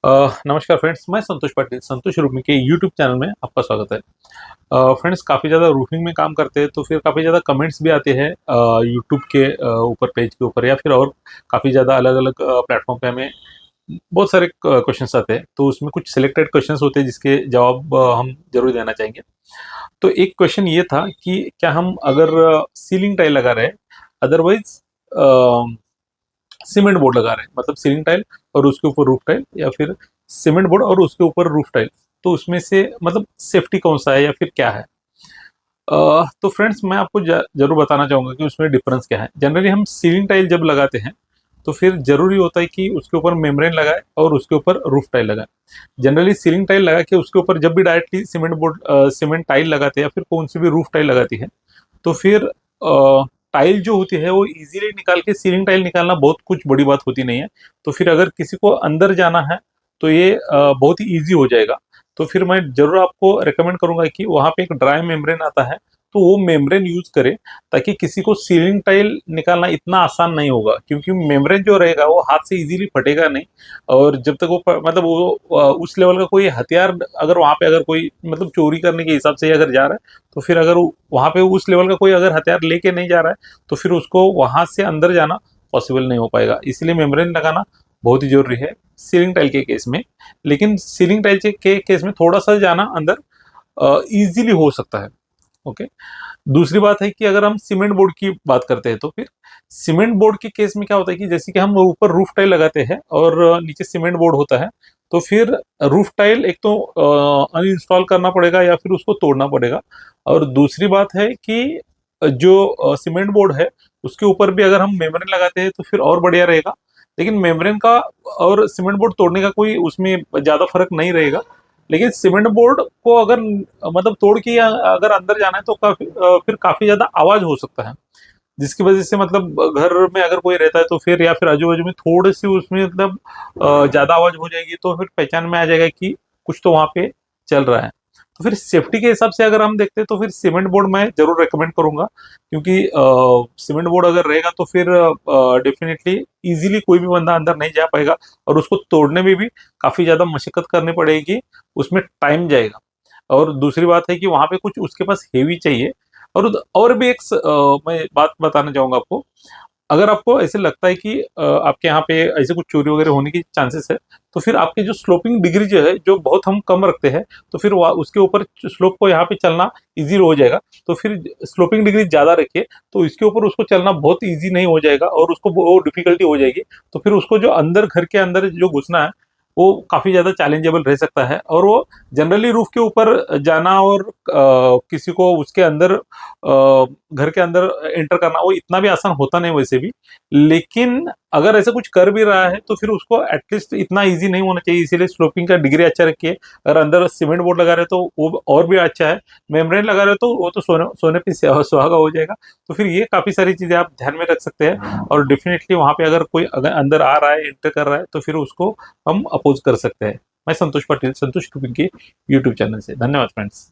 नमस्कार फ्रेंड्स, मैं संतोष पाटिल संतोष रूफिंग के यूट्यूब चैनल में आपका स्वागत है। फ्रेंड्स, काफ़ी ज़्यादा रूफिंग में काम करते हैं तो फिर काफ़ी ज़्यादा कमेंट्स भी आते हैं यूट्यूब के ऊपर, पेज के ऊपर, या फिर और काफ़ी ज़्यादा अलग अलग प्लेटफॉर्म पे हमें बहुत सारे क्वेश्चंस आते हैं। तो उसमें कुछ सिलेक्टेड क्वेश्चंस होते हैं जिसके जवाब हम जरूर देना चाहेंगे। तो एक क्वेश्चन ये था कि क्या हम अगर सीलिंग टाइल लगा रहे हैं, अदरवाइज सीमेंट बोर्ड लगा रहे हैं, मतलब सीलिंग टाइल और उसके ऊपर रूफ टाइल, या फिर सीमेंट बोर्ड और उसके ऊपर रूफ टाइल, तो उसमें से मतलब सेफ्टी कौन सा है या फिर क्या है। तो फ्रेंड्स, मैं आपको जरूर बताना चाहूंगा कि उसमें डिफरेंस क्या है। जनरली हम सीलिंग टाइल जब लगाते हैं तो फिर जरूरी होता है कि उसके ऊपर मेम्ब्रेन लगाए और उसके ऊपर रूफ टाइल लगाए। जनरली सीलिंग टाइल लगा के उसके ऊपर जब भी directly cement board cement tile लगाते हैं या फिर कौन सी भी रूफ टाइल लगाती है, तो फिर टाइल जो होती है वो इजीली निकाल के, सीलिंग टाइल निकालना बहुत कुछ बड़ी बात होती नहीं है। तो फिर अगर किसी को अंदर जाना है तो ये बहुत ही इजी हो जाएगा। तो फिर मैं जरूर आपको रेकमेंड करूंगा कि वहाँ पे एक ड्राई मेम्ब्रेन आता है, तो वो मेम्ब्रेन यूज करें, ताकि किसी को सीलिंग टाइल निकालना इतना आसान नहीं होगा, क्योंकि मेम्ब्रेन जो रहेगा वो हाथ से इजीली फटेगा नहीं। और जब तक वो मतलब वो उस लेवल का कोई हथियार, अगर वहाँ पे अगर कोई मतलब चोरी करने के हिसाब से अगर जा रहा है, तो फिर अगर वहां पे उस लेवल का कोई अगर हथियार लेके नहीं जा रहा है, तो फिर उसको वहां से अंदर जाना पॉसिबल नहीं हो पाएगा। इसलिए मेम्ब्रेन लगाना बहुत ही जरूरी है सीलिंग टाइल के केस में। लेकिन सीलिंग टाइल के केस में थोड़ा सा जाना अंदर इजीली हो सकता है। ओके। दूसरी बात है कि अगर हम सीमेंट बोर्ड की बात करते हैं, तो फिर सीमेंट बोर्ड के केस में क्या होता है कि जैसे कि हम ऊपर रूफ टाइल लगाते हैं और नीचे सीमेंट बोर्ड होता है, तो फिर रूफ टाइल एक तो अनइंस्टॉल करना पड़ेगा या फिर उसको तोड़ना पड़ेगा। और दूसरी बात है कि जो सीमेंट बोर्ड है उसके ऊपर भी अगर हम मेम्ब्रेन लगाते हैं तो फिर और बढ़िया रहेगा। लेकिन मेम्ब्रेन का और सीमेंट बोर्ड तोड़ने का कोई उसमें ज्यादा फर्क नहीं रहेगा। लेकिन सीमेंट बोर्ड को अगर मतलब तोड़ के अगर अंदर जाना है तो फिर काफी ज्यादा आवाज हो सकता है, जिसकी वजह से मतलब घर में अगर कोई रहता है तो फिर, या फिर आजू बाजू में थोड़ी सी उसमें मतलब ज्यादा आवाज हो जाएगी, तो फिर पहचान में आ जाएगा कि कुछ तो वहां पे चल रहा है। तो फिर सेफ्टी के हिसाब से अगर हम देखते हैं तो फिर सीमेंट बोर्ड मैं जरूर रेकमेंड करूंगा, क्योंकि सीमेंट बोर्ड अगर रहेगा तो फिर डेफिनेटली इजीली कोई भी बंदा अंदर नहीं जा पाएगा, और उसको तोड़ने में भी काफी ज्यादा मशक्कत करनी पड़ेगी, उसमें टाइम जाएगा। और दूसरी बात है कि वहां पे कुछ उसके पास हेवी चाहिए। और भी एक मैं बात बताना चाहूंगा आपको। अगर आपको ऐसे लगता है कि आपके यहाँ पे ऐसे कुछ चोरी वगैरह होने की चांसेस है, तो फिर आपकी जो स्लोपिंग डिग्री जो है, जो बहुत हम कम रखते हैं, तो फिर उसके ऊपर स्लोप को यहाँ पे चलना इजी हो जाएगा। तो फिर स्लोपिंग डिग्री ज्यादा रखिए, तो इसके ऊपर उसको चलना बहुत इजी नहीं हो जाएगा और उसको वो डिफिकल्टी हो जाएगी। तो फिर उसको जो अंदर, घर के अंदर जो घुसना है, वो काफी ज्यादा चैलेंजेबल रह सकता है। और वो जनरली रूफ के ऊपर जाना और किसी को उसके अंदर घर के अंदर एंटर करना, वो इतना भी आसान होता नहीं वैसे भी। लेकिन अगर ऐसा कुछ कर भी रहा है तो फिर उसको एटलीस्ट इतना इजी नहीं होना चाहिए, इसीलिए स्लोपिंग का डिग्री अच्छा रखिए। अगर अंदर सीमेंट बोर्ड लगा रहे हो तो वो और भी अच्छा है। मेम्ब्रेन लगा रहे हो तो वो तो सोने सोने पे सुहागा हो जाएगा। तो फिर ये काफी सारी चीजें आप ध्यान में रख सकते हैं, और डेफिनेटली वहां पे अगर कोई अगर अंदर आ रहा है, एंटर कर रहा है, तो फिर उसको हम अपोज कर सकते हैं। मैं संतोष पाटिल, संतोष रूपिंग की यूट्यूब चैनल से। धन्यवाद फ्रेंड्स।